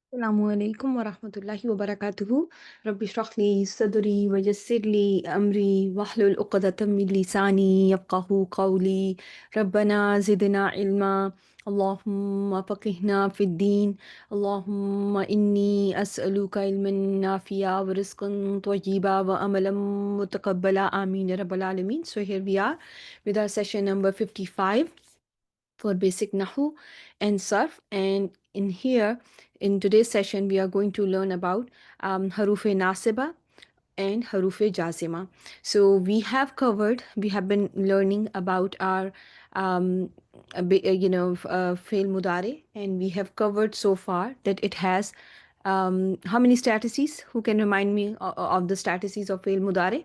السلام عليكم ورحمة الله وبركاته. ربي اشرح لي صدري ويسر لي أمري واحلل عقدة من لساني يفقهوا قولي. ربنا زدنا علما. اللهم فقهنا في الدين. اللهم إني أسألك علما نافعا ورزقا طيبا وأملا متقبلا آمين يا رب العالمين. So here we are with our session number 55 for basic Nahw and Sarf. And in here, in today's session, we are going to learn about Haruf Nasiba and Haruf Jazima. So we have been learning about our, Fail Mudare, and we have covered so far that it has how many statuses? Who can remind me of the statuses of Fail Mudare?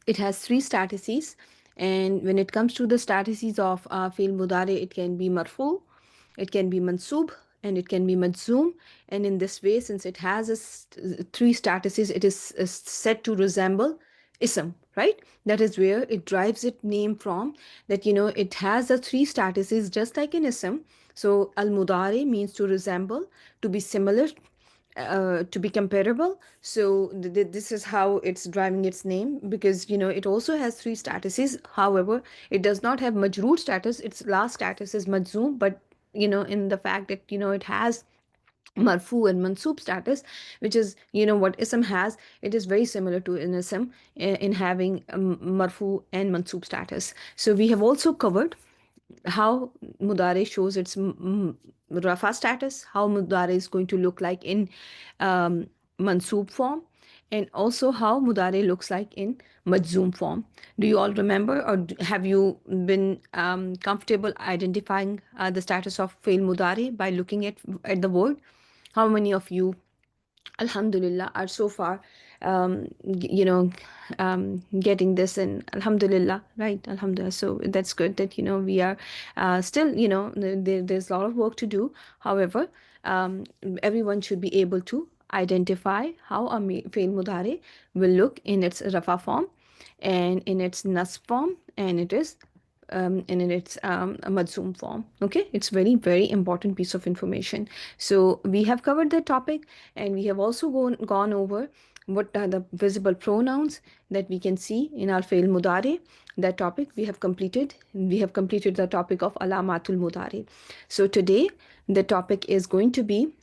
It has three statuses, and when it comes to the statuses of fi'l mudari, it can be marfu, it can be mansub, and it can be majzoom. And in this way, since it has three statuses, it is said to resemble ism, right? That is where it derives its name from, that it has the three statuses just like an ism. So al mudari means to resemble, to be similar, to be comparable. So this is how it's driving its name, because it also has three statuses. However, it does not have majroor status. Its last status is majzoom, but in the fact that it has marfu and mansub status, which is what ism has. It is very similar to an ism in having marfu and mansub status. So we have also covered how mudare shows its rafa status, how mudare is going to look like in mansub form, and also how mudare looks like in majzoom form. Do you all remember, or have you been comfortable identifying the status of fail mudare by looking at the word? How many of you, alhamdulillah, are so far getting this? And alhamdulillah, right? Alhamdulillah. So that's good that we are still, there's a lot of work to do. However, everyone should be able to identify how a fail mudare will look in its rafa form and in its nasb form, and in its Madzoom form. Okay, it's very important piece of information. So we have covered the topic, and we have also gone over what are the visible pronouns that we can see in our fail mudare. That topic we have completed. We have completed the topic of alamatul mudare. So today the topic is going to be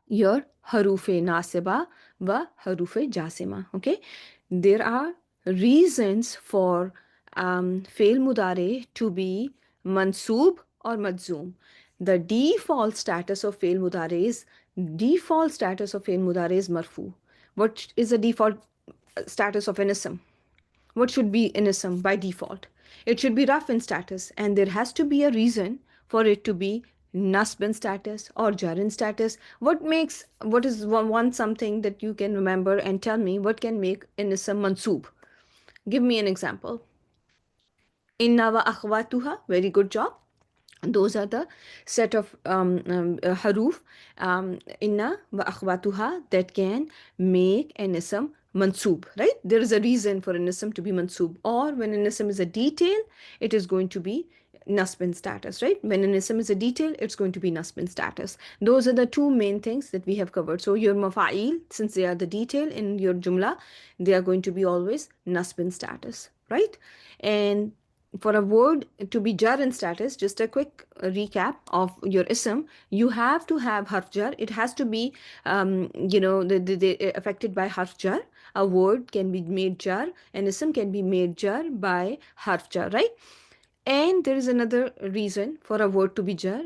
your harufe nasiba wa harufe jasima. Okay, there are reasons for fail mudare to be mansub or majzoom. The default status of fail mudare is marfu. What is the default status of an ism? What should be an ism by default? It should be raf in status, and there has to be a reason for it to be nasb in status or jar in status. What is one something that you can remember and tell me what can make an ism mansub? Give me an example. Inna wa akhwatuha, very good job. Those are the set of haruf, inna wa akhwatuha, that can make an ism mansub, right? There is a reason for an ism to be mansub. Or when an ism is a detail, it is going to be nasb in status, right? When an ism is a detail, it's going to be nasb in status. Those are the two main things that we have covered. So your mafa'il, since they are the detail in your jumla, they are going to be always nasb in status, right? And for a word to be jar in status, just a quick recap of your ism, you have to have harf jar. It has to be, affected by harf jar. A word can be made jar, an ism can be made jar by harf jar, right? And there is another reason for a word to be jar.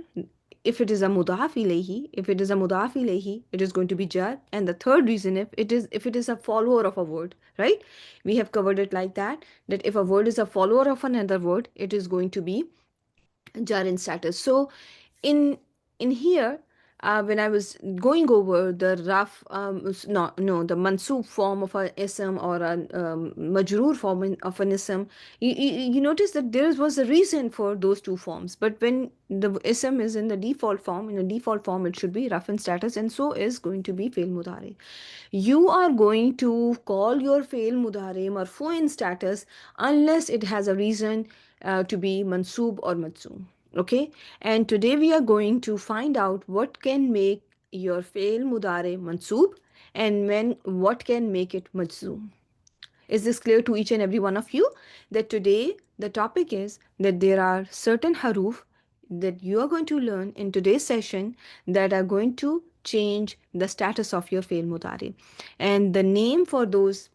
If it is a mudaf ilayhi, it is going to be jar. And the third reason, if it is a follower of a word, right? We have covered it like that, that if a word is a follower of another word, it is going to be jar in status. So in here, when I was going over the rough, the mansub form of an ism or a majroor form of an ism, you notice that there was a reason for those two forms. But when the ism is in the default form, it should be rough in status, and so is going to be fail mudare. You are going to call your fail mudare marfu in status unless it has a reason to be mansub or majzoom. Okay, and today we are going to find out what can make your fail mudare mansoob and what can make it majzoom. Is this clear to each and every one of you? That today the topic is that there are certain haruf that you are going to learn in today's session that are going to change the status of your fail mudare. And the name for those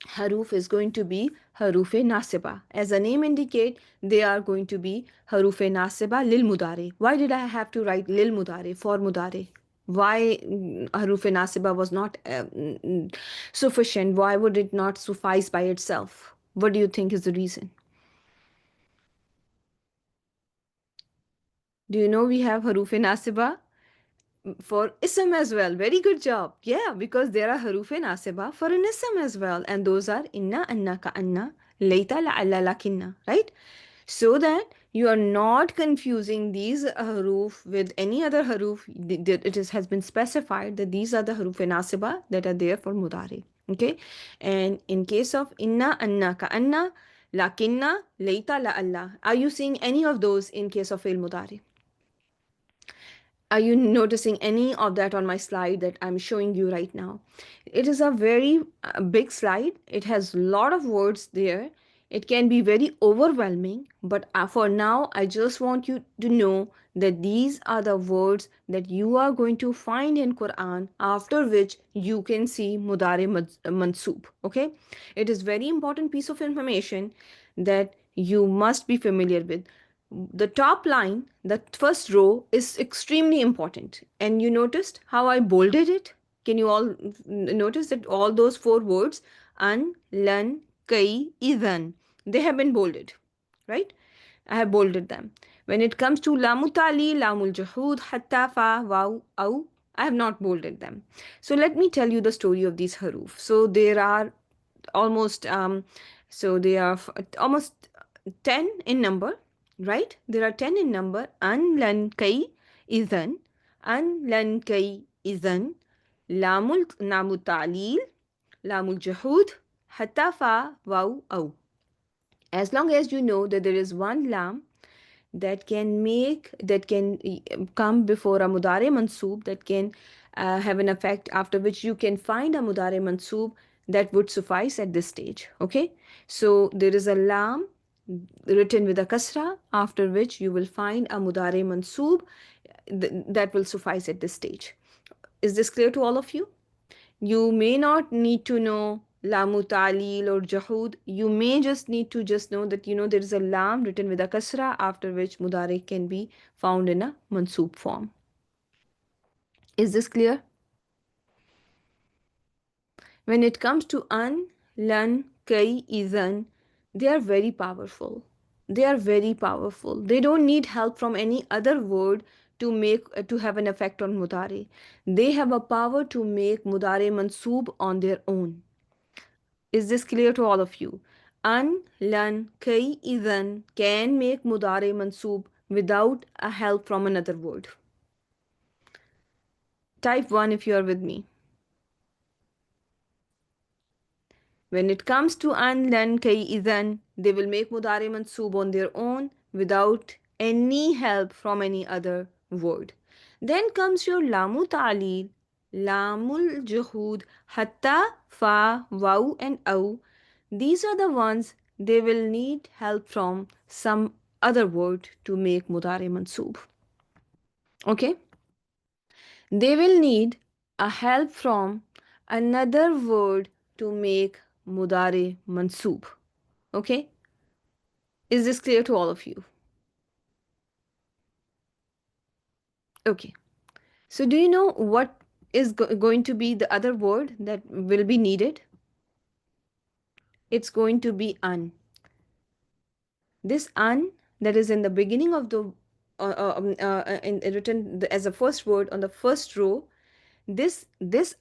haruf is going to be harufe nasiba. As the name indicate, they are going to be harufe nasiba lil mudare. Why did I have to write lil mudare for mudare? Why harufe nasiba was not sufficient? Why would it not suffice by itself? What do you think is the reason? Do you know we have harufe nasiba for ism as well? Very good job. Yeah, because there are harufe nasiba for an ism as well, and those are inna, anna, ka anna, layta, la'alla, lakinna, right? So that you are not confusing these haruf with any other haruf. Has been specified that these are the haruf nasiba that are there for mudari. Okay, and in case of inna, anna, ka anna, lakinna, layta, la'alla, are you seeing any of those in case of fail mudari? Are you noticing any of that on my slide that I'm showing you right now? It is a very big slide. It has a lot of words there. It can be very overwhelming, but for now, I just want you to know that these are the words that you are going to find in Quran, after which you can see Mudare Mansoob. Okay? It is very important piece of information that you must be familiar with. The top line, the first row, is extremely important. And you noticed how I bolded it? Can you all notice that all those four words, an, lan, kai, idhan, they have been bolded, right? I have bolded them. When it comes to lamu tali, lamul jahud, hatta, fa, waw, aw, I have not bolded them. So let me tell you the story of these haruf. So there are almost they are almost 10 in number, right? There are 10 in number. An, lan, kai, idhan, an, lan, kai, idhan, lamul namu ta'lil, lamul jahud, hatta, fa, waw, aw. As long as you know that there is one lam that can come before a mudare mansoob, that can have an effect, after which you can find a mudare mansoob, that would suffice at this stage. Okay, so there is a lam written with a kasra, after which you will find a mudare mansoob that will suffice at this stage. Is this clear to all of you? You may not need to know lamu ta'lil or jahud. You may just need to just know that there is a lam written with a kasra, after which mudari can be found in a mansoob form. Is this clear? When it comes to an, lan, kai, izan, they are very powerful. They are very powerful. They don't need help from any other word to have an effect on mudari. They have a power to make mudari mansoob on their own. Is this clear to all of you? An, lan, kai, idhan can make mudare mansoob without a help from another word. Type 1 if you are with me. When it comes to an, lan, kai, idhan, they will make mudare mansoob on their own without any help from any other word. Then comes your lamu ta'lil, lamul juhud, hatta, fa, waw and aw. These are the ones they will need help from some other word to make mudare mansoob. Okay? They will need a help from another word to make mudare mansoob. Okay? Is this clear to all of you? Okay. So do you know what is going to be the other word that will be needed? It's going to be an. This an that is in the beginning of the written as a first word on the first row, this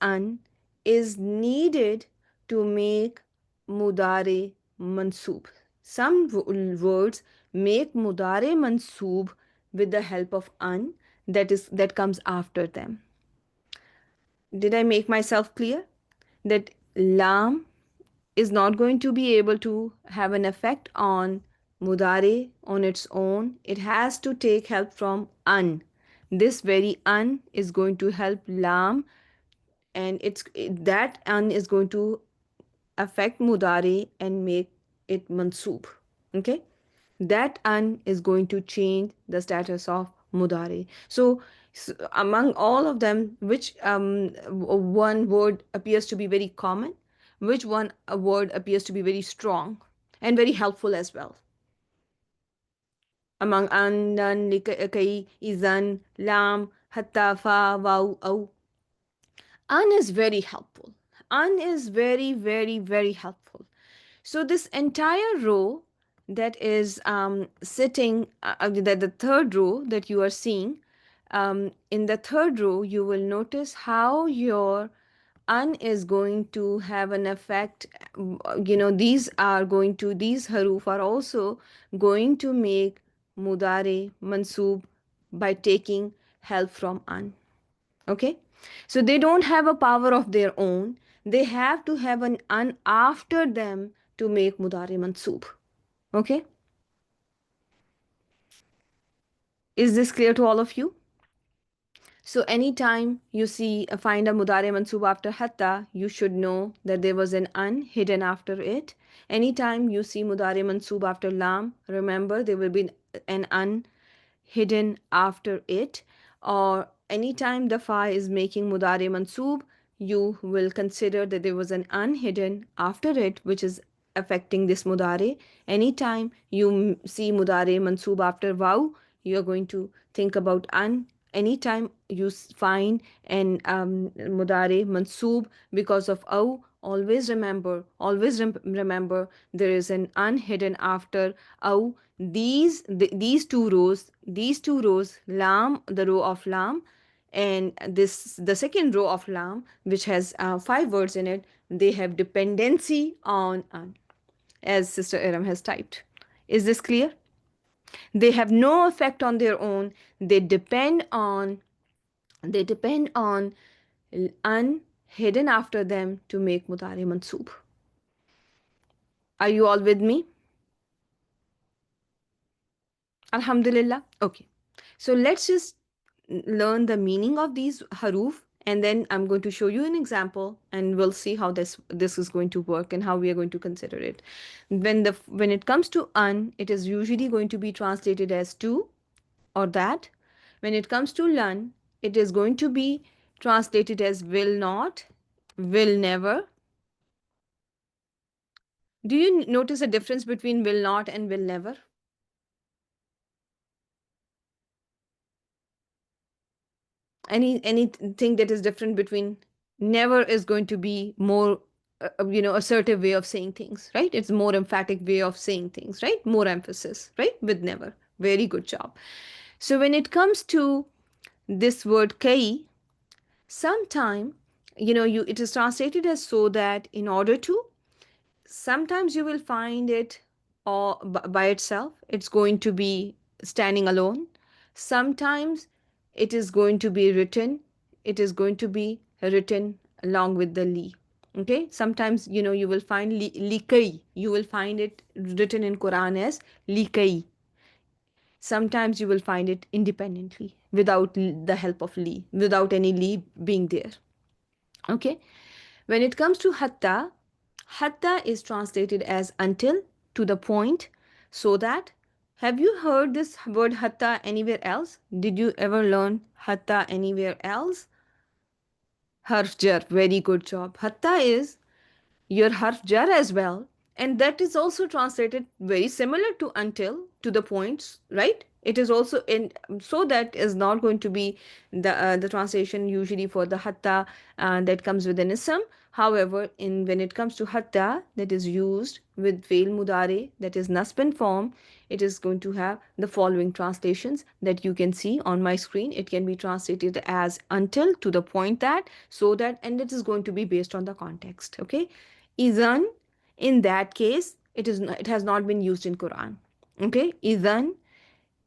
an is needed to make mudare mansoob. Some words make mudare mansoob with the help of an that comes after them. Did I make myself clear? That lam is not going to be able to have an effect on mudare on its own, it has to take help from an. This very an is going to help lam, and that an is going to affect mudare and make it mansoob. Okay, that an is going to change the status of mudare. So, among all of them, which one word appears to be very common, which one a word appears to be very strong and very helpful as well? Among an, nan, kai, izan, lam, hatta, fa, waw, aw. An is very helpful. An is very, very, very helpful. So this entire row that is sitting, the third row that you are seeing, in the third row, you will notice how your un is going to have an effect. These haruf are also going to make mudare mansoob by taking help from an. Okay, so they don't have a power of their own. They have to have an an after them to make mudari mansoob. Okay, is this clear to all of you? So anytime you see find a mudari mansoob after hatta, you should know that there was an an hidden after it. Anytime you see mudari mansoob after lam, remember there will be an an hidden after it. Or anytime the fa is making mudari mansoob, you will consider that there was an unhidden after it, which is affecting this mudari. Anytime you see mudari mansoob after waw, you are going to think about an. Anytime you find an mudari mansoob because of aw, always remember there is an unhidden after aw. These two rows, lam, the row of lam, and this the second row of lam, which has five words in it, they have dependency on an, as Sister Aram has typed. Is this clear? They have no effect on their own. They depend on an hidden after them to make mudari mansoob. Are you all with me? Alhamdulillah. Okay. So let's just learn the meaning of these haruf, and then I'm going to show you an example, and we'll see how this is going to work and how we are going to consider it. When it comes to an, it is usually going to be translated as to or that. When it comes to lan, it is going to be translated as will not, will never. Do you notice a difference between will not and will never? Anything that is different between never is going to be more assertive way of saying things, right? It's more emphatic way of saying things, right? More emphasis, right? With never. Very good job. So when it comes to this word kai, sometime it is translated as so that, in order to. Sometimes you will find it all by itself. It's going to be standing alone. Sometimes it is going to be written. It is going to be written along with the li. Okay. Sometimes you will find likai. You will find it written in Quran as likai. Sometimes you will find it independently without the help of li, without any li being there. Okay. When it comes to hatta, hatta is translated as until, to the point, so that. Have you heard this word hatta anywhere else? Did you ever learn hatta anywhere else? Harf jar, very good job. Hatta is your harf jar as well, and that is also translated very similar to until, to the points, right? It is also in, so that is not going to be the translation usually for the hatta that comes with an ism. However, in when it comes to hatta that is used with fail mudare, that is nasban form, it is going to have the following translations that you can see on my screen. It can be translated as until, to the point that, so that, and it is going to be based on the context. Okay. Izan, in that case, it has not been used in Quran. Okay. Izan,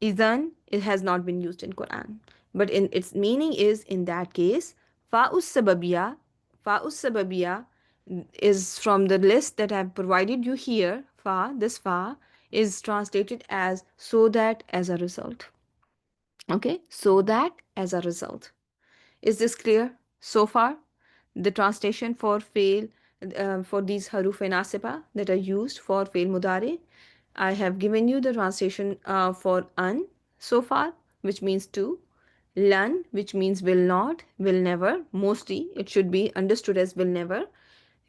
it has not been used in Quran. But in its meaning is, in that case, fa'us sababiya is from the list that I've provided you here. Fa, this fa, is translated as so that as a result. Okay, so that as a result. Is this clear so far? The translation for fail, for these haruf and nasiba that are used for fail mudare. I have given you the translation for an so far, which means to, lan, which means will not, will never. Mostly it should be understood as will never.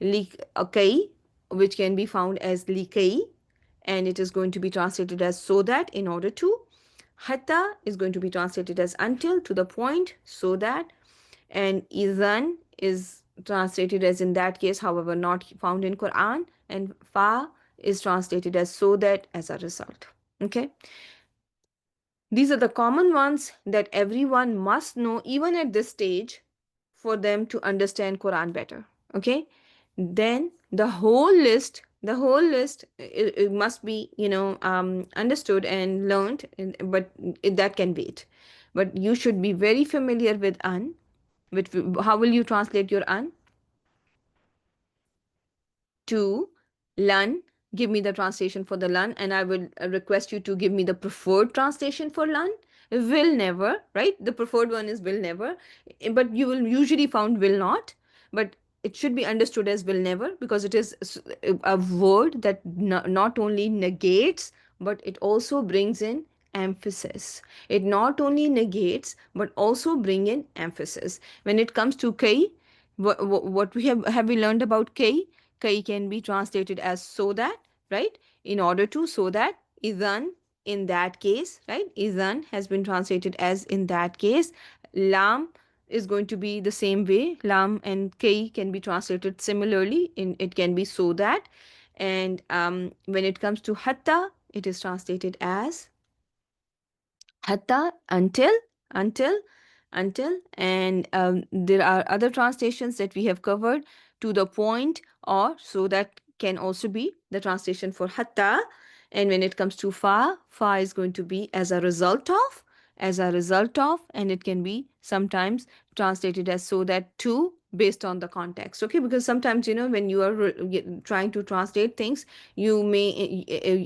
Likai, which can be found as likai, and it is going to be translated as so that, in order to. Hatta is going to be translated as until, to the point, so that. And izan is translated as in that case, however not found in Quran. And fa is translated as so that as a result. Okay, these are the common ones that everyone must know even at this stage for them to understand Quran better. Okay, then the whole list, it must be, understood and learned, but that can wait. But you should be very familiar with an, which, how will you translate your an? To learn. Give me the translation for the learn, and I will request you to give me the preferred translation for learn. Will never, right? The preferred one is will never, but you will usually found will not. But it should be understood as will never, because it is a word that not only negates, but it also brings in emphasis. It not only negates but also bring in emphasis. When it comes to kai, what we have we learned about kai? Kai can be translated as so that, right? In order to, so that. Izan, in that case, right? Izan has been translated as in that case. Lam is going to be the same way. Lam and kai can be translated similarly. In it can be so that. And when it comes to hatta, it is translated as hatta, until, until. And there are other translations that we have covered, to the point, or so that can also be the translation for hatta. And when it comes to fa is going to be as a result of, and it can be sometimes translated as so that to, based on the context. Okay, because sometimes, when you are trying to translate things, you may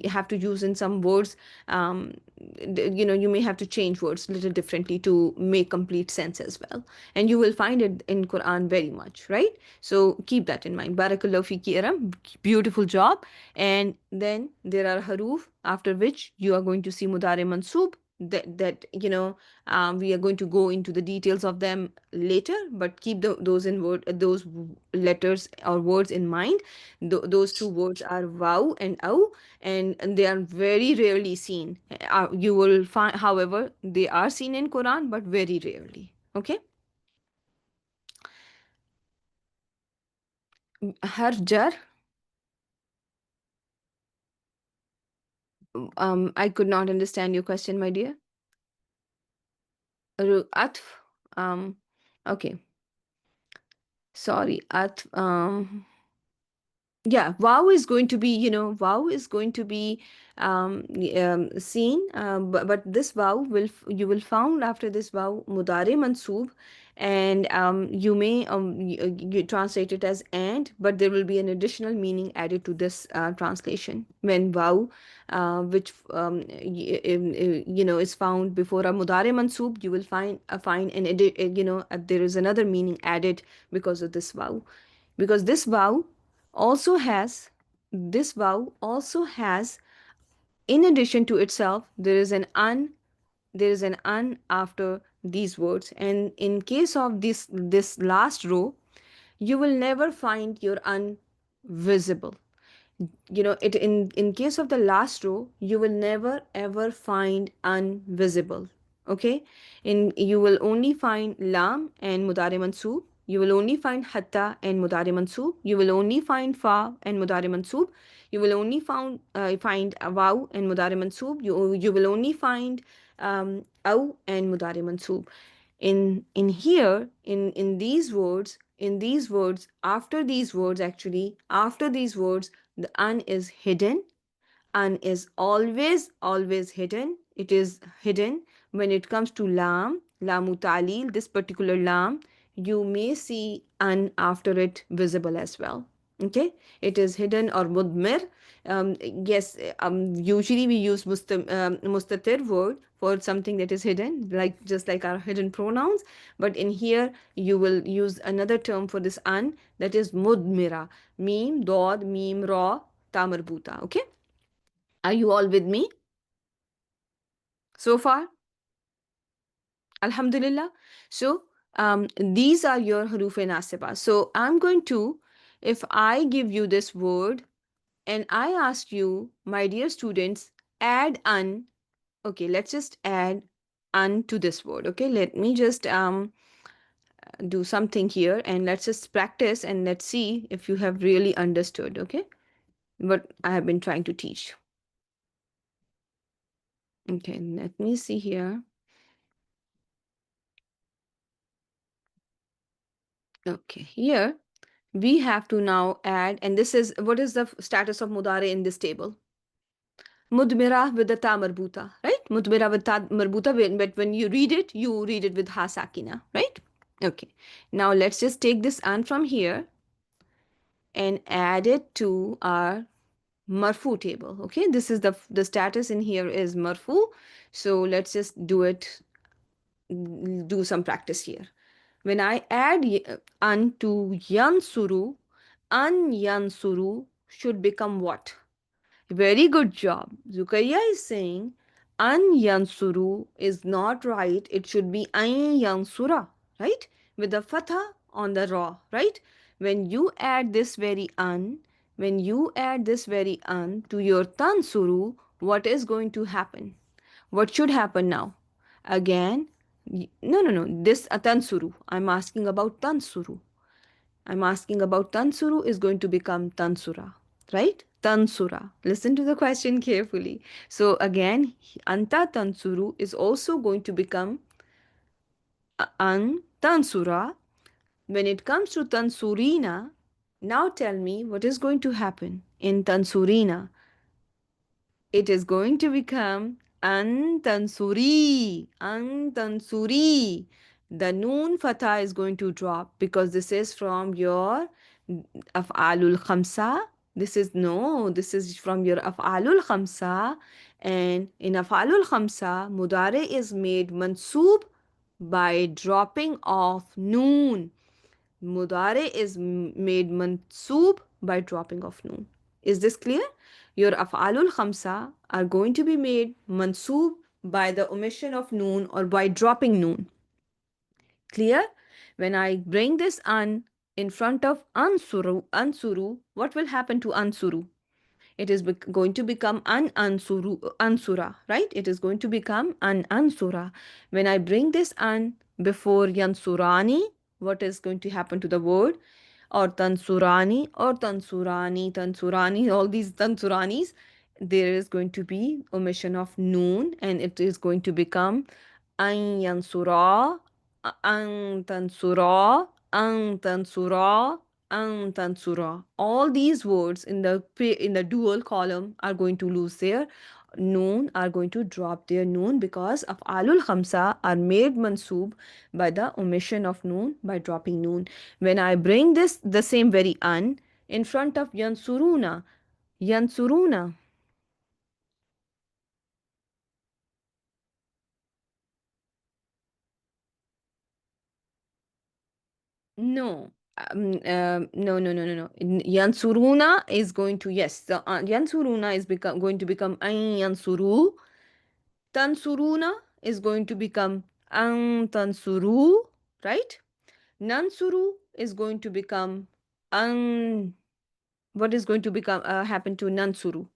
have to use in some words, you may have to change words a little differently to make complete sense as well. And you will find it in Quran very much, right? So keep that in mind. Barakallahu fiki Aram. Beautiful job. And then there are haruf, after which you are going to see mudare mansub, that we are going to go into the details of them later, but keep those letters or words in mind. Those two words are wow and au, and they are very rarely seen. You will find, however, they are seen in Quran, but very rarely. Okay. Harjar. I could not understand your question, my dear. Atf. um okay, sorry. Atf. Yeah, wow is going to be, wow is going to be seen, but this wow you will found after this wow mudare mansoob. And you may you translate it as and, but there will be an additional meaning added to this translation when wow, which is found before a mudare mansoob. You will find there is another meaning added because of this wow, because this vow also has, in addition to itself, there is an un after these words. And in case of this last row, you will never find your un visible. It in case of the last row, you will never ever find invisible. Okay, in you will only find lam and mudare mansoob. You will only find hatta and mudare mansoob. You will only find fa and mudare mansoob. You will only find waw and mudare mansoob. You will only find aw and mudare mansoob. In here, in these words, after these words, actually after these words, the an is hidden. An is always hidden. It is hidden. When it comes to lamu talil, this particular lam, you may see an after it visible as well. Okay, it is hidden or mudmir. Yes, usually we use mustatir word for something that is hidden, like just like our hidden pronouns. But in here, you will use another term for this an, that is mudmira. Mim, dod, mim, ra, ta marbuta. Okay, are you all with me so far? Alhamdulillah. So, these are your huruf e nasiba. So, I'm going to, if I give you this word and I ask you, my dear students, add an. Okay, let's just add an to this word. Okay, let me just do something here and let's just practice and let's see if you have really understood. Okay, what I have been trying to teach. Okay, let me see here. Okay, here we have to now add, and this is what is the status of mudare in this table? Mudmira with the ta marbuta, right? Mudmira with ta marbuta, but when you read it with ha sakina, right? Okay. Now let's just take this an from here and add it to our marfu table. Okay, this is the status in here is marfu. So let's just do some practice here. When I add an to yansuru, an yansuru should become what? Very good job. Zukaya is saying an yansuru is not right. It should be an yansura, right? With the fatha on the ra, right? When you add this very an, when you add this very an to your tansuru, what is going to happen? What should happen now? Again, no. This tansuru. I'm asking about tansuru. I'm asking about tansuru is going to become tansura, right? Tansura. Listen to the question carefully. So again, anta tansuru is also going to become an tansura. When it comes to tansurina, now tell me what is going to happen in tansurina. It is going to become antansuri. Antansuri. The noon fatha is going to drop because this is from your af'alul khamsa. This is from your af'alul khamsa. And in af'alul khamsa, mudare is made mansoob by dropping off noon. Mudare is made mansoob by dropping off noon. Is this clear? Your af'alul khamsa are going to be made mansoob by the omission of noon or by dropping noon. Clear? When I bring this an in front of ansuru, what will happen to ansuru? It is going to become an ansura, right? It is going to become an ansura. When I bring this an before yansurani, what is going to happen to the word? Or tansurani, all these tansuranis, there is going to be omission of noon and it is going to become an yansura, an tansura, an tansura, an tansura. All these words in the dual column are going to lose their noon, are going to drop their noon because of alul khamsa are made mansoob by the omission of noon by dropping noon. When I bring this the same very an in front of yansuruna, yansuruna. No. No. Yansuruna is going to, yes, the Yansuruna is going to become an Yansuru. Tansuruna is going to become an Tansuru, right? Nansuru is going to become an. What is going to become happen to Nansuru?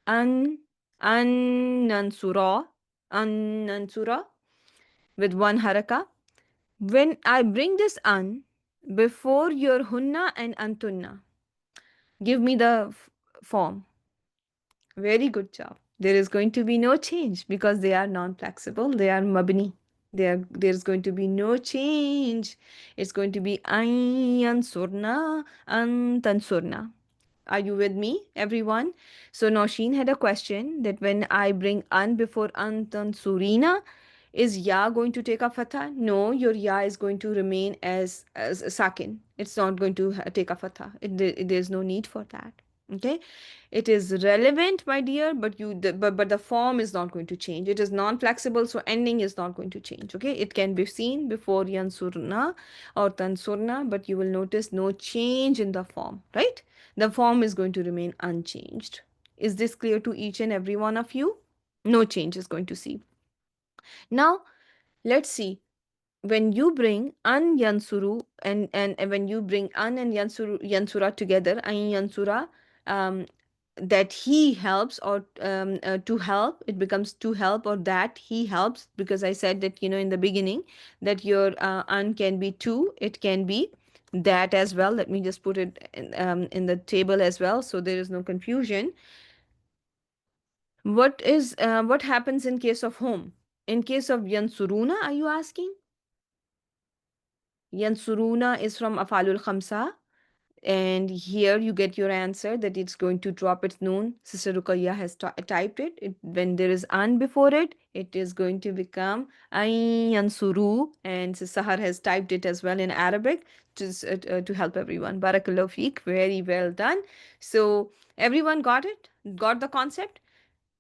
An Nansura, an Nansura with one haraka. When I bring this an before your hunna and antunna, give me the form. Very good job. There is going to be no change because they are non-flexible. They are mabni. There's going to be no change. It's going to be an surna, an tansurna. Are you with me, everyone? So Nosheen had a question that when I bring an before an tansurina, Is ya going to take a fatha? No, your ya is going to remain as a sakin. It's not going to take a fatha. There's no need for that. Okay, it is relevant, my dear, but but the form is not going to change. It is non-flexible, so ending is not going to change. Okay, it can be seen before yansurna or tansurna, but you will notice no change in the form, right? The form is going to remain unchanged. Is this clear to each and every one of you? No change is going to see. Now, let's see. When you bring an yansuru and when you bring an and yansura together, an yansura, um, that he helps or to help, it becomes to help, or that he helps, because I said that, in the beginning, that your an can be to, it can be that as well. Let me just put it in the table as well, so there is no confusion. What happens in case of whom? In case of yansuruna, are you asking? Yansuruna is from Afalul Khamsa. And here you get your answer that it's going to drop its noon. Sister Ruqayya has typed it. When there is an before it, it is going to become ayn yansuru. And Sister Sahar has typed it as well in Arabic to help everyone. Barakallahu feek. Very well done. So everyone got it? Got the concept?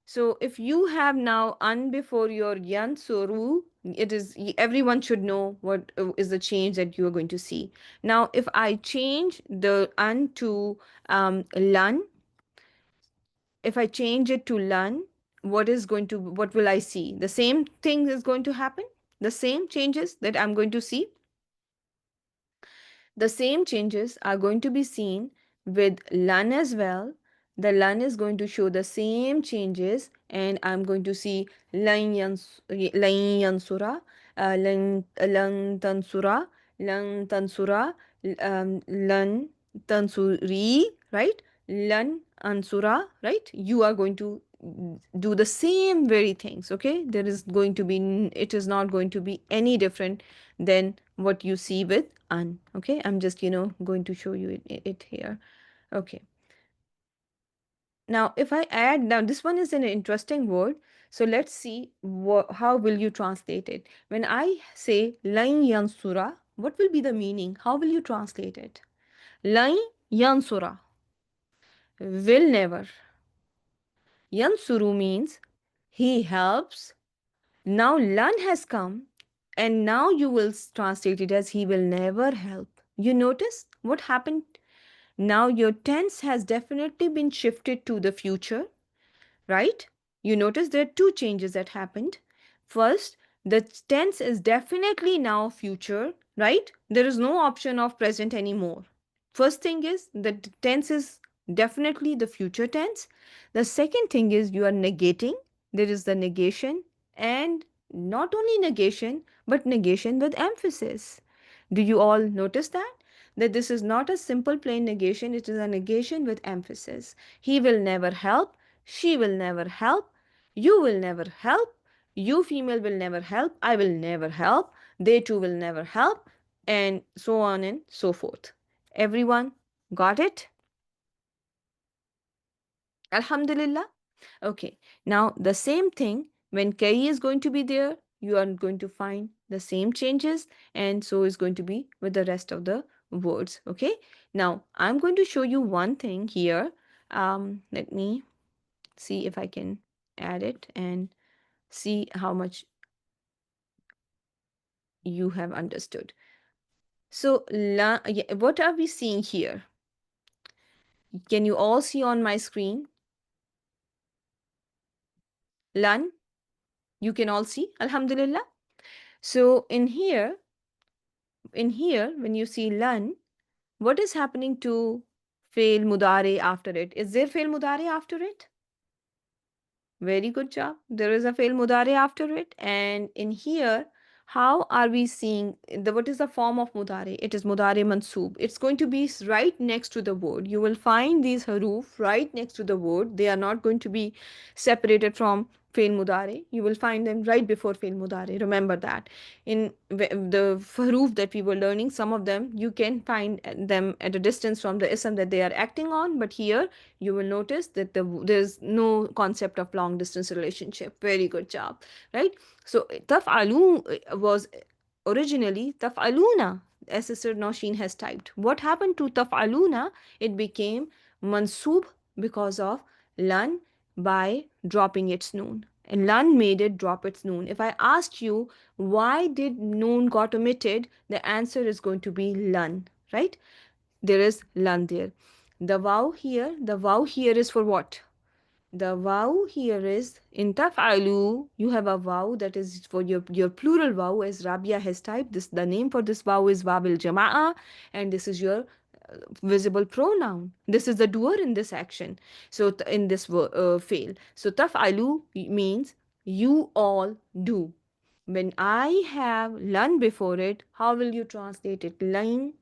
So if you have now un before your yan soru, it is everyone should know what is the change that you are going to see. Now, if I change the un to lan, if I change it to lan, what will I see? The same thing is going to happen. The same changes that I'm going to see. The same changes are going to be seen with LUN as well. The LUN is going to show the same changes, and I'm going to see LAN yansura, LAN tansura, LAN tansura, LAN tansuri, right? LAN ansura, right? You are going to do the same very things, okay? It is not going to be any different than what you see with an. Okay, I'm just going to show you it here. Okay, now if I add, now this one is an interesting word, so let's see how will you translate it. When I say lan yansura, what will be the meaning? How will you translate it? Lan yansura, will never. Yansuru means he helps. Now lan has come, and now you will translate it as he will never help. You notice what happened? Now your tense has definitely been shifted to the future, right? You notice there are two changes that happened. First, the tense is definitely now future, right? There is no option of present anymore. First thing is the tense is definitely the future tense. The second thing is you are negating. There is the negation, and not only negation, but negation with emphasis. Do you all notice that? That this is not a simple plain negation, it is a negation with emphasis. He will never help, she will never help, you will never help, you female will never help, I will never help, they too will never help, and so on and so forth. Everyone got it? Alhamdulillah. Okay, now the same thing when Kai is going to be there, you are going to find the same changes, and so is going to be with the rest of the words. Okay, now I'm going to show you one thing here. Let me see if I can add it and see how much you have understood. So, what are we seeing here? Can you all see on my screen? Lan, you can all see, Alhamdulillah. So, in here, when you see lan, what is happening to fail mudare after it? Is there fail mudare after it? Very good job. There is a fail mudare after it. And in here, how are we seeing what is the form of mudare? It is mudare mansoob. It's going to be right next to the word. You will find these haruf right next to the word. They are not going to be separated from fail mudare. You will find them right before fail mudare. Remember that. In the haruf that we were learning, some of them you can find them at a distance from the ism that they are acting on, but here you will notice that there's no concept of long distance relationship. Very good job, right? So taf'alu was originally taf'aluna, as Sister Nosheen has typed. What happened to taf'aluna? It became mansub because of lan by dropping its noon. And lan made it drop its noon. If I asked you why did noon got omitted, the answer is going to be lan, right? There is lan there. The vow here is for what? The vow here is in taf'alu, you have a vow that is for your plural vow, as Rabia has typed. This the name for this vow is vabil jama'a, and this is your visible pronoun. This is the doer in this action. So in this fail. So taf'alu means you all do. When I have lan before it, how will you translate it? Lan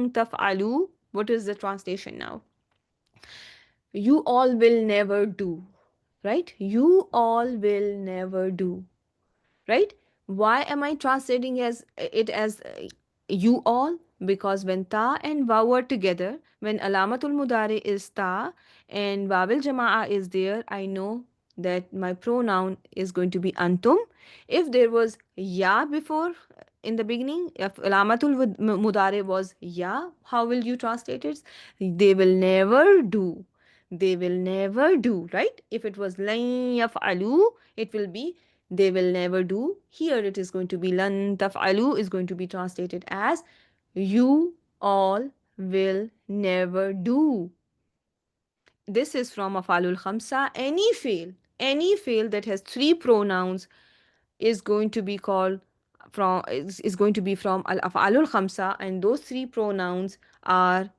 taf'alu. What is the translation now? You all will never do, right? You all will never do, right? Why am I translating it as you all? Because when ta and waw are together, when alamatul mudari is ta and wabil jama'a is there, I know that my pronoun is going to be antum. If there was ya before in the beginning, if alamatul mudari was ya, how will you translate it? They will never do. They will never do, right? If it was lan yaf'alu, it will be they will never do. Here it is going to be lan taf'alu is going to be translated as you all will never do. This is from afalul khamsa. Any fail that has three pronouns is going to be called is going to be from al afalul khamsa, and are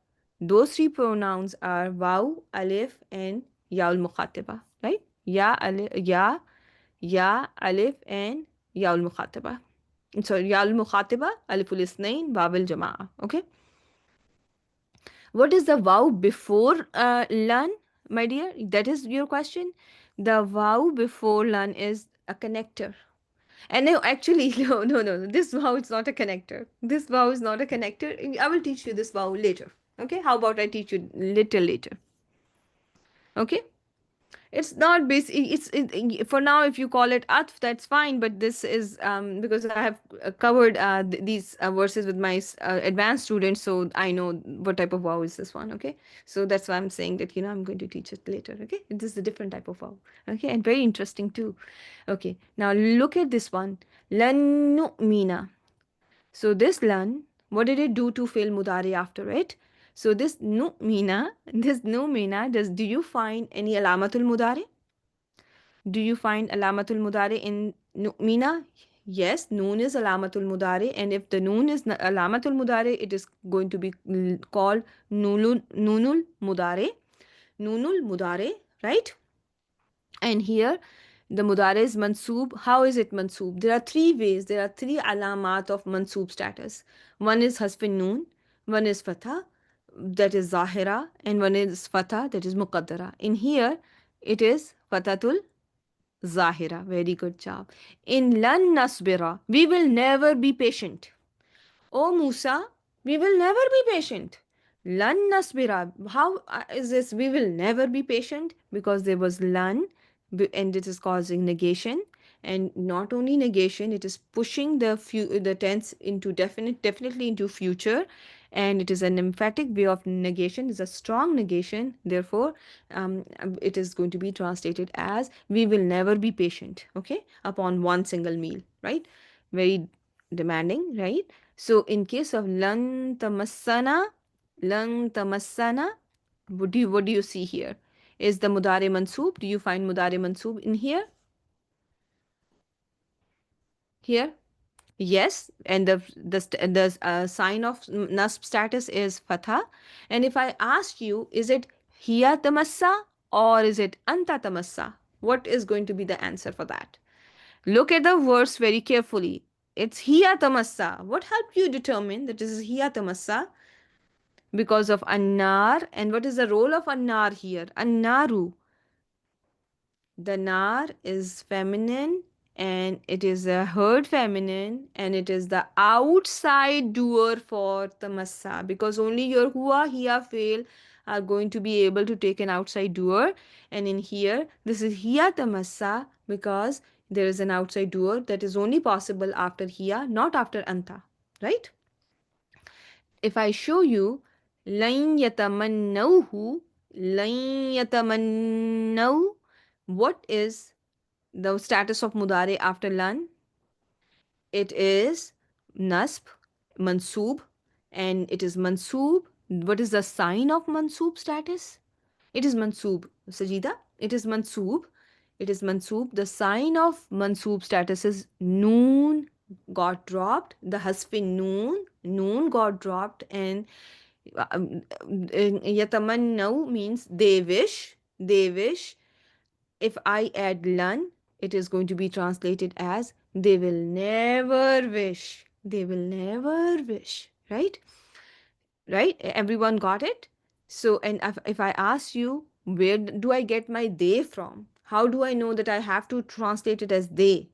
those three pronouns are waw, alif, and yaul mukhatiba, right? Ya, alif, and yaul mukhatiba. Sorry, yaul mukhatiba, aliful isnain, wabil jama'a. Okay. What is the vow before lan, my dear? That is your question. The vow before lan is a connector. And no, actually, no. This vow is not a connector. This vow is not a connector. I will teach you this vow later. Okay. How about I teach you little later? Okay. It's not for now. If you call it atf, that's fine, but this is because I have covered these verses with my advanced students, so I know what type of vow is this one. Okay, so that's why I'm saying that I'm going to teach it later. Okay, this is a different type of vow. Okay, and very interesting too. Okay, now look at this one, lan nu'mina. So this lan, what did it do to fail mudari after it? So this nu'mina, do you find any alamatul mudari? Do you find alamatul mudari in nu'mina? Yes, noon is alamatul mudari, and if the noon is alamatul mudari, it is going to be called nunul mudari. Nunul mudari, right? And here the mudari is mansoob. How is it mansoob? There are three ways. There are three alamat of mansoob status. One is hasfin noon, one is fatha, that is zahira, and one is fatha, that is muqaddara. In here, it is fathatul Zahira. Very good job. In lan nasbira, we will never be patient. Oh Musa, we will never be patient. Lan nasbira. How is this? We will never be patient because there was lan and it is causing negation. And not only negation, it is pushing the tense into definitely into future, and it is an emphatic way of negation. It's a strong negation. Therefore, it is going to be translated as we will never be patient. Okay, upon one single meal, right? Very demanding, right? So in case of lan tamassana, what do you see here? Is the mudari mansoob? Do you find mudari mansoob in here? Here? Yes, and the sign of nasb status is fatha. And if I ask you, is it hiya tamassa or is it anta tamassa? What is going to be the answer for that? Look at the verse very carefully. It's hiya tamassa. What helped you determine that this is hiya tamassa? Because of annar. And what is the role of annar here? Annaru. The nar is feminine and it is a herd feminine and it is the outside doer for tamassa because only your hua, hiya, fail are going to be able to take an outside doer. And in here, this is hiya tamassa because there is an outside doer that is only possible after hiya, not after anta, right? If I show you لن يتمنوه لن يتمنوا, what is the status of mudare after lan? It is nasb, mansoob, and it is mansoob. What is the sign of mansoob status? It is mansoob. Sajida, it is mansoob. It is mansoob. The sign of mansoob status is noon got dropped. The hasfin noon got dropped, and yatamannaw means they wish. If I add lan, it is going to be translated as they will never wish. They will never wish. Right? Right? Everyone got it? So, and if I ask you, where do I get my they from? How do I know that I have to translate it as they?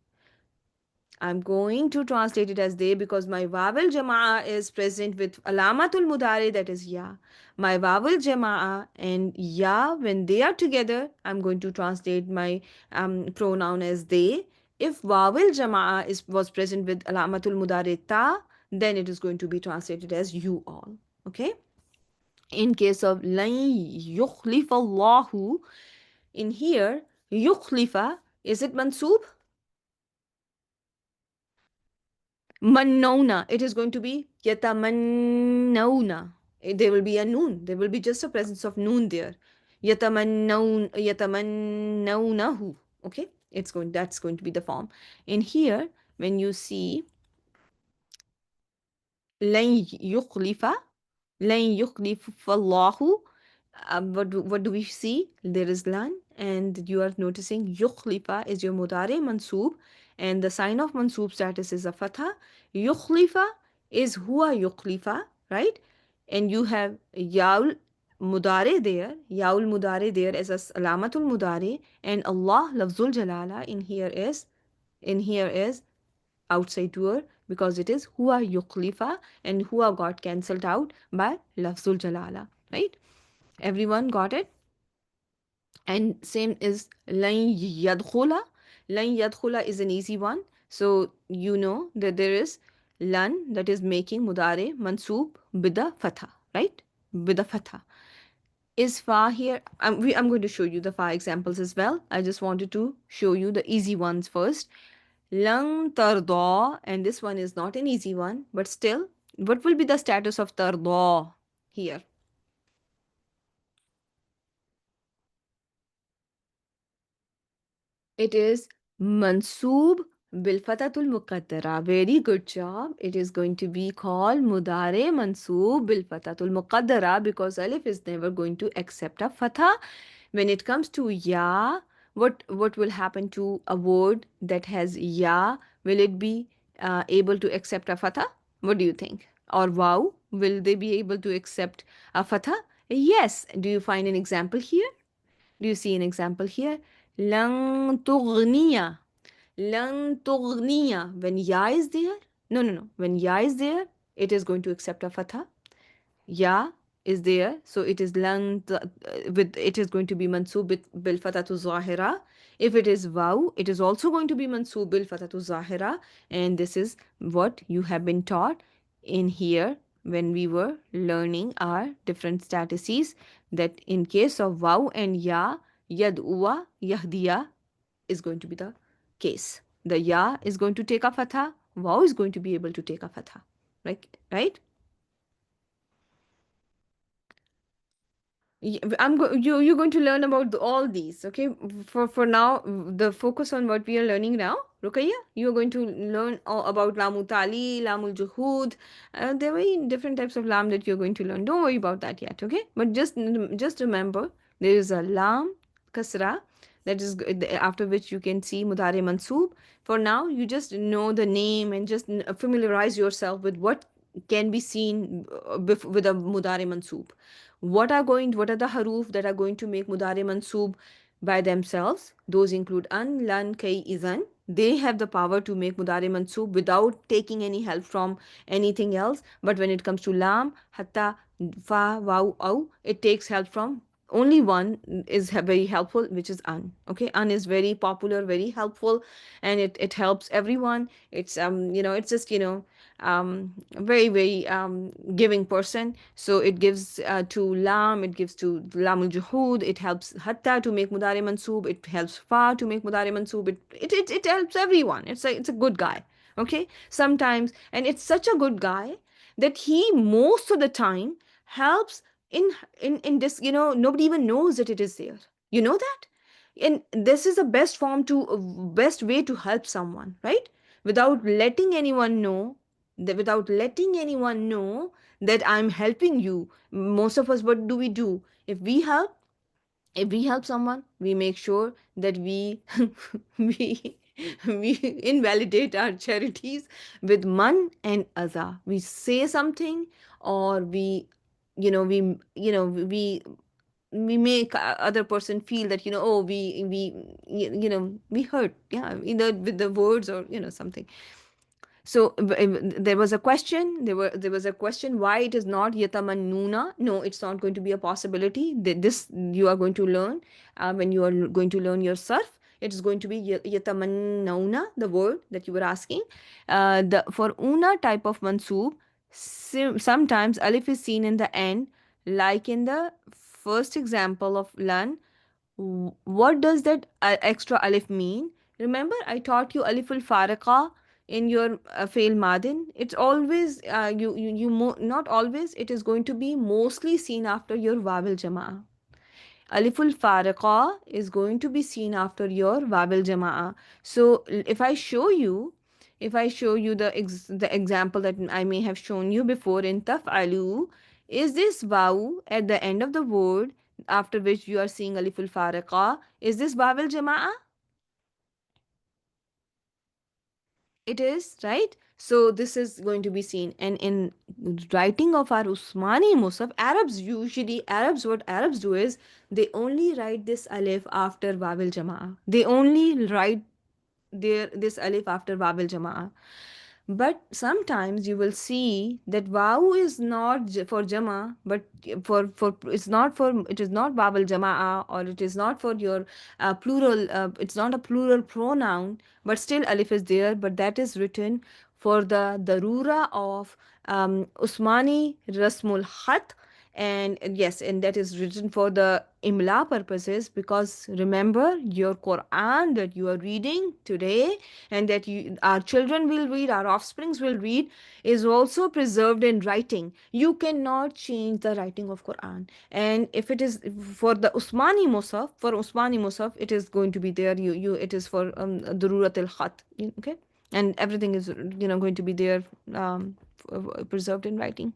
I'm going to translate it as they because my vowel jama'a is present with alamatul mudari, that is ya. My vowel jama'a and ya, when they are together, I'm going to translate my pronoun as they. If vowel jama'a was present with alamatul mudari ta, then it is going to be translated as you all. Okay? In case of lan yukhlifa Allahu, in here, yukhlifa, is it mansoob? Mannona. It is going to be yatamannawna. There will be a noon. There will be just a presence of noon there. Yatamannawnahu. Okay, that's going to be the form. In here, when you see lan yukhlifa, lan yukhlifa Allahu, what do we see? There is lan, and you are noticing yukhlifa is your mudare mansoob, and the sign of mansoob status is a fatha. Yukhlifa is huwa yukhlifa, right? And you have yaul mudare there as a alamatul mudare, and Allah lafzul jalala in here is outside doer because it is huwa yukhlifa, and huwa got cancelled out by lafzul jalala, right? Everyone got it? And same is lan yadkhula. Lan yadkhula is an easy one. So you know that there is lan that is making mudare mansoob bida fatha, right? Bida fatha. Is fa here? I'm going to show you the fa examples as well. I just wanted to show you the easy ones first. Lan tarda, and this one is not an easy one, but still, what will be the status of tarda here? It is mansoob bil fatatul muqaddara. Very good job. It is going to be called mudare mansoob bil fatatul muqaddara because alif is never going to accept a fatha. When it comes to ya, what will happen to a word that has ya? Will it be able to accept a fatha? What do you think? Or wow, will they be able to accept a fatha? Yes. Do you find an example here? Do you see an example here? لن تغنية. لن تغنية. When ya is there, no. When ya is there, it is going to accept a fatha. Ya is there, so it is with it is going to be mansoob bil fatatu zahira. If it is waw, it is also going to be mansoob bil fatatu zahira, and this is what you have been taught in here when we were learning our different statices, that in case of waw and ya, yad'uwa, yahdiya is going to be the case. The ya is going to take a fatha, waw is going to be able to take a fatha. Right? You're going to learn about all these, okay? For now, the focus on what we are learning now. Rukaiya, you're going to learn all about lamul tali, lamul juhud. There are very different types of lam that you're going to learn. Don't worry about that yet, okay? But just remember, there is a lam kasra that is after which you can see mudare mansoob. For now, you just know the name and just familiarize yourself with what can be seen with a mudare mansoob. What are the haruf that are going to make mudare mansoob by themselves. Those include an, lan, kay, izan. They have the power to make mudari mansoob without taking any help from anything else. But when it comes to lam, hatta, fa, waw, aw, it takes help from only one is very helpful, which is an. Okay, an is very popular, very helpful, and it helps everyone. It's it's just very very giving person. So it gives to lam, it gives to lamul juhud, it helps hatta to make mudari mansoob, it helps fa to make mudari mansoob, it helps everyone. It's a good guy. Okay, sometimes, and it's such a good guy that he most of the time helps in in this, nobody even knows that it is there, you know that. And this is the best form to best way to help someone, right? Without letting anyone know, without letting anyone know that I'm helping you. Most of us, what do we do? If we help someone, we make sure that we we we invalidate our charities with man and aza. We say something, or we make other person feel that, oh, we hurt, yeah, either with the words or something. So there was a question. There was a question why it is not yatamannuna. No, it's not going to be a possibility. This you are going to learn when you are going to learn your surf. It is going to be yatamannauna, the word that you were asking. The for una type of mansoob, sometimes alif is seen in the end, like in the first example of lan. What does that extra alif mean? Remember, I taught you aliful farqa in your fail madin. It's always not always. It is going to be mostly seen after your wabil jamaa. Aliful farqa is going to be seen after your wabil jamaa. So if I show you the example that I may have shown you before in taf'alu, is this waw at the end of the word after which you are seeing aliful farqa? Is this wabil jamaa? It is, right? So this is going to be seen. And in writing of our Usmani Musaf, Arabs, what Arabs do is they only write this alif after Wabil Jama'ah. They only write this alif after Wabil Jama'ah. But sometimes you will see that waw is not for jama, but for it is not babal jamaa, or it is not for your plural. It's not a plural pronoun, but still alif is there. But that is written for the darura of Usmani Rasmul Khat, and yes, and that is written for the imla purposes, because remember, your Quran that you are reading today and that our children will read, our offsprings will read, is also preserved in writing. You cannot change the writing of Quran. And if it is for the Usmani Musaf, it is going to be there. It is for Dururat al Khat. Okay, and everything is going to be there, preserved in writing.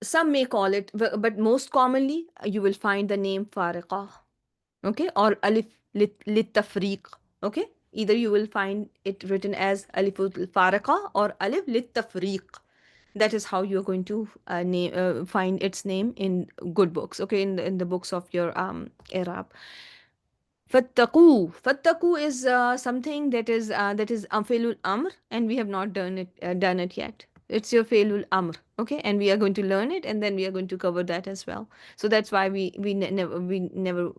Some may call it, but most commonly you will find the name Fariqa, okay, or Alif lit tafriq, okay. Either you will find it written as Alif Fariqa or Alif lit tafriq. That is how you are going to find its name in good books, okay, in the books of your Arab. Fattaku is something that is Filul Amr, and we have not done it yet. It's your Filul Amr, okay, and we are going to learn it, and then we are going to cover that as well. So that's why we never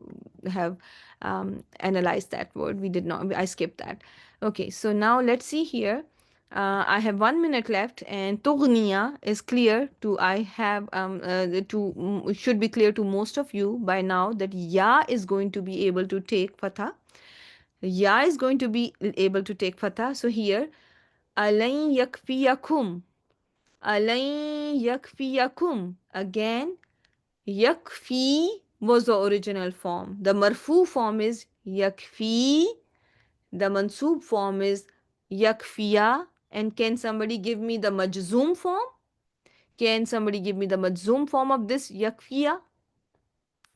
have analyzed that word. We did not. I skipped that. Okay, so now let's see here. I have 1 minute left, and Tughniya is clear to I have should be clear to most of you by now that Ya is going to be able to take fatha. Ya is going to be able to take fatha. So here, Alain yakfiyakum. Alain yakfiyakum. Again, yakfi was the original form. The marfu form is yakfi. The mansoob form is yakfiya. And can somebody give me the majzoom form? Can somebody give me the majzoom form of this yakfiya?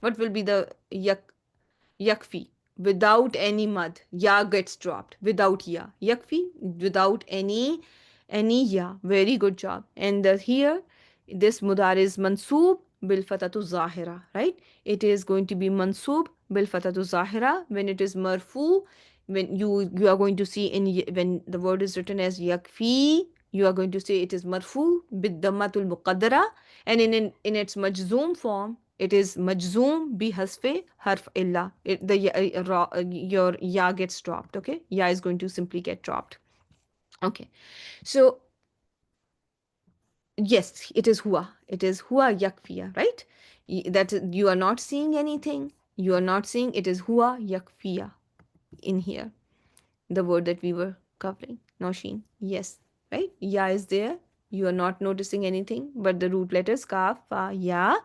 What will be the yakfi? Without any mad, ya gets dropped. Without ya, yakfi. Without any ya. Very good job. And here, this mudar is mansoob bil fatatu zahira, right? It is going to be mansub bil fatatu zahira. When it is marfu, when you are going to see when the word is written as yakfi, you are going to say it is marfu bid dammatul muqaddara, and in its majzoom form it is majzoom bi hasfe harf illa. Your ya gets dropped. Okay, ya is going to simply get dropped. Okay, so yes, it is huwa. It is huwa yakfiya, right? That you are not seeing anything. You are not seeing. It is huwa yakfiya in here. The word that we were covering. Noshin. Yes, right? Ya is there. You are not noticing anything but the root letters kaf, fa, ya.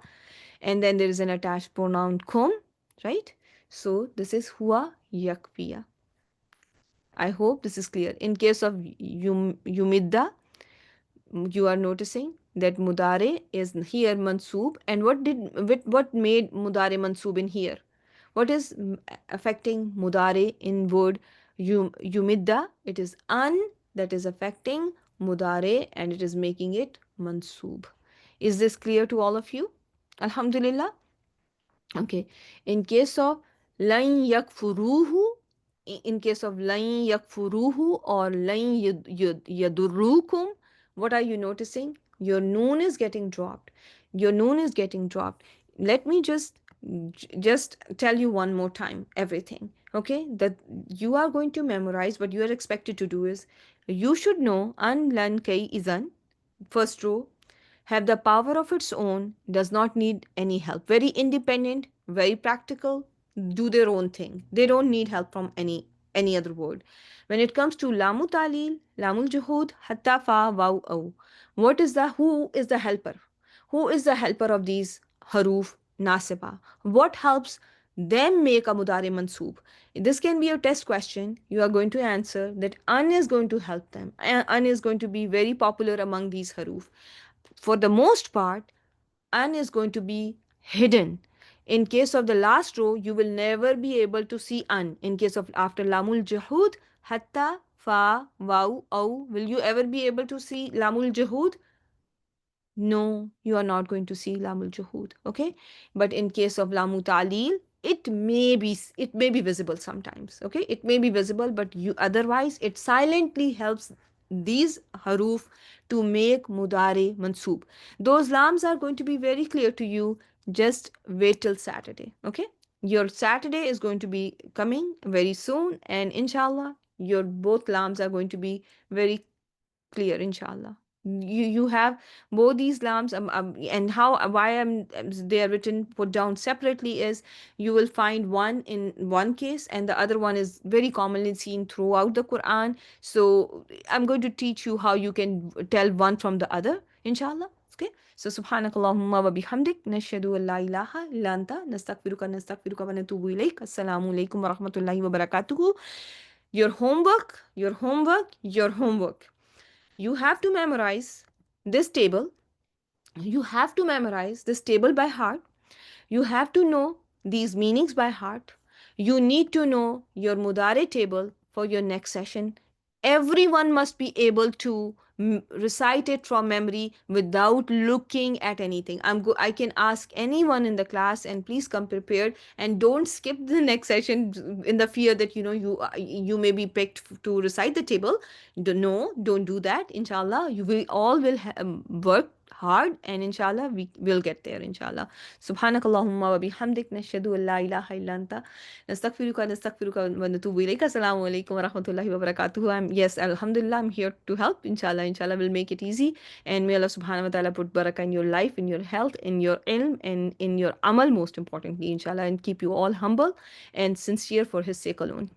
And then there is an attached pronoun kum, right? So this is huwa yakfiya. I hope this is clear. In case of yumidda, you are noticing that mudare is here mansoob, and what made mudare mansoob in here? What is affecting mudare in word yumidda? It is an that is affecting mudare, and it is making it mansoob. Is this clear to all of you? Alhamdulillah. Okay. In case of lan yakfuruhu, in case of lan yakfuruhu or lan yadurrukum, what are you noticing? Your noon is getting dropped. Your noon is getting dropped. Let me just tell you one more time everything. Okay, that you are going to memorize. What you are expected to do is you should know an lan kai izan, first row, have the power of its own, does not need any help. Very independent, very practical, do their own thing. They don't need help from any other word. When it comes to lamu talil, lamul juhud, hatta fa, waw, aw. Who is the helper? Who is the helper of these haruf nasiba? What helps them make a mudari mansoob? This can be a test question. You are going to answer that an is going to help them. An is going to be very popular among these haruf. For the most part, an is going to be hidden. In case of the last row, you will never be able to see an. In case of after lamul jahud, hatta, fa, waw, aw, will you ever be able to see lamul jahud? No, you are not going to see lamul juhud. Okay, but in case of lamu talil, it may be visible sometimes. Okay, it may be visible, but you otherwise it silently helps these haruf to make mudare mansoob. Those lams are going to be very clear to you. Just wait till Saturday. Okay, your Saturday is going to be coming very soon, and inshallah, your both lams are going to be very clear, inshallah. You have both these lamps, and how why they are written put down separately is you will find one in one case and the other one is very commonly seen throughout the Quran. So I'm going to teach you how you can tell one from the other, inshallah. Okay, so subhanakallahumma wa bihamdik nashhadu an la ilaha illa anta nastaghfiruka wa natubu ilaik. Assalamu alaikum wa rahmatullahi wa barakatuhu. Your homework. You have to memorize this table. You have to memorize this table by heart. You have to know these meanings by heart. You need to know your mudare table for your next session. Everyone must be able to recite it from memory without looking at anything. I can ask anyone in the class, and please come prepared and don't skip the next session in the fear that you may be picked to recite the table. No, don't do that. Inshallah, you will all will work hard, and inshallah we will get there, inshallah. Subhanakallahumma wa bihamdik nashhadu an la ilaha illa anta nastaghfiruka wa natubu ilayk. Assalamu alaikum wa rahmatullahi wa barakatuh. Yes, alhamdulillah, I'm here to help. Inshallah will make it easy, and may Allah subhanahu wa ta'ala put barakah in your life, in your health, in your ilm, and in your amal, most importantly, inshallah, and keep you all humble and sincere for his sake alone.